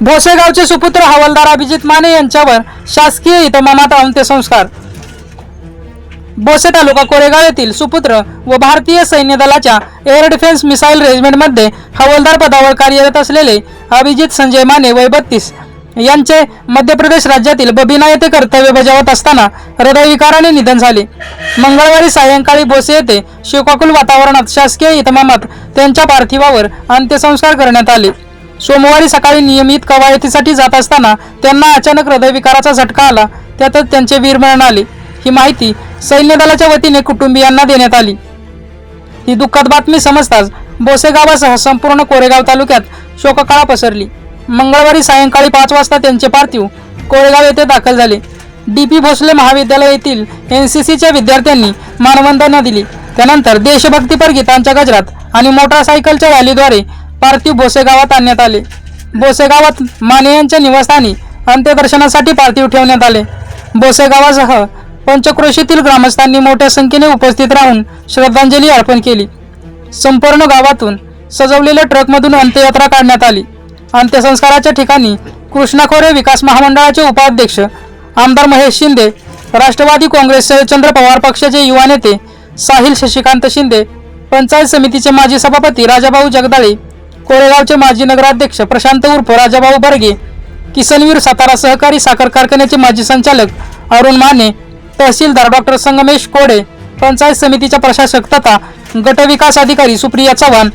भोसेगावचे सुपुत्र हवालदार अभिजित माने यांच्यावर शासकीय इतमामात अंत्यसंस्कार। भोसे तालुका कोरेगाव येथील सुपुत्र व भारतीय सैन्य दलाच्या एअर डिफेन्स मिसाईल रेजिमेंटमध्ये हवालदार पदावर कार्यरत असलेले अभिजित संजय माने वय 32 यांचे मध्य प्रदेश राज्यातील बबिना येथे कर्तव्य बजावत असताना हृदयविकाराने निधन झाले। मंगळवारी सायंकाळी भोसे येथे शोकाकुल वातावरणात शासकीय इतमामात त्यांच्या पार्थिवावर अंत्यसंस्कार करण्यात आले। सोमवारी सकाळी नियमित कवायतीसाठी जात असताना त्यांना अचानक हृदयविकाराचा झटका आला, त्यातच त्यांचे वीरमरण आले। ही माहिती सैन्य दलाच्या वतीने कुटुंबियांना देण्यात आली। ही दुःखद बातमी समजताच भोसे गावासह संपूर्ण कोरेगाव तालुक्यात शोककळा पसरली। मंगळवारी सायंकाळी 5 वाजता त्यांचे पार्थिव कोरेगाव येथे दाखल झाले। DP भोसले महाविद्यालय येथील NCCच्या विद्यार्थ्यांनी मानवंदना दिली। त्यानंतर देशभक्तीपर गीतांच्या गजरात आणि मोटारसायकलच्या रॅलीद्वारे पार्थिव भोसे गावात आणण्यात आले। भोसे गावात माने यांच्या निवासस्थानी अंत्यदर्शनासाठी पार्थिव ठेवण्यात आले। भोसे गावासह पंचक्रोशीतील ग्रामस्थांनी मोठ्या संख्येने उपस्थित राहून श्रद्धांजली अर्पण केली। संपूर्ण गावातून सजवलेल्या ट्रकमधून अंत्ययात्रा काढण्यात आली। अंत्यसंस्काराच्या ठिकाणी कृष्णा खोरे विकास महामंडळाचे उपाध्यक्ष आमदार महेश शिंदे, राष्ट्रवादी काँग्रेस शरदचंद्र पवार पक्षाचे युवा नेते साहिल शशिकांत शिंदे, पंचायत समितीचे माजी सभापती राजाभाऊ जगदाळे, कोरेगावचे माजी नगराध्यक्ष प्रशांत उर्फ राजाभाऊ बर्गे, किसनवीर सातारा सहकारी साखर कारखान्याचे माजी संचालक अरुण माने, तहसीलदार डॉक्टर संगमेश कोडे, पंचायत समितीच्या प्रशासक तथा गटविकास अधिकारी सुप्रिया चव्हाण,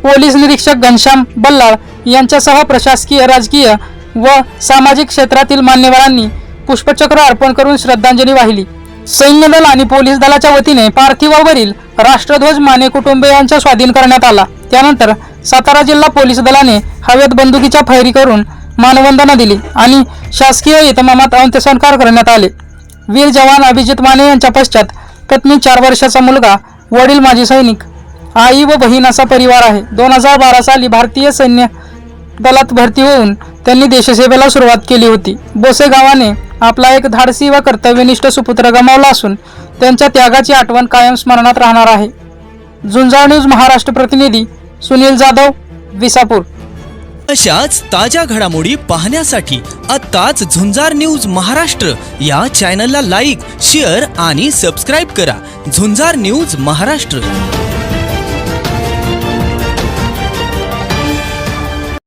पोलीस निरीक्षक घनश्याम बल्लाळ यांच्यासह प्रशासकीय, राजकीय व सामाजिक क्षेत्रातील मान्यवरांनी पुष्पचक्र अर्पण करून श्रद्धांजली वाहिली। सैन्य दल आणि पोलीस दलाच्या वतीने पार्थिवावरील राष्ट्रध्वज माने कुटुंबियांच्या स्वाधीन करण्यात आला। त्यानंतर सातारा जिल्हा पोलीस दलाने हवेत बंदुकीच्या फैरी करून मानवंदना दिली आणि शासकीय इतमामात अंत्यसंस्कार करण्यात आले। वीर जवान अभिजित माने यांच्या पश्चात पत्नी, 4 वर्षाचा मुलगा, वडील माजी सैनिक, आई व बहीण असा परिवार आहे। 2012 साली भारतीय सैन्य दलात भरती होऊन त्यांनी देशसेवेला सुरुवात केली होती। भोसे गावाने आपला एक धाडसी व कर्तव्यनिष्ठ सुपुत्र गमावला असून त्यांच्या त्यागाची आठवण कायम स्मरणात राहणार आहे। झुंजार न्यूज महाराष्ट्र प्रतिनिधी सुनील जाधव, विसापूर। अशाच ताज्या घडामोडी पाहण्यासाठी आत्ताच झुंजार न्यूज महाराष्ट्र या चॅनलला लाईक, शेअर आणि सबस्क्राईब करा। झुंजार न्यूज महाराष्ट्र।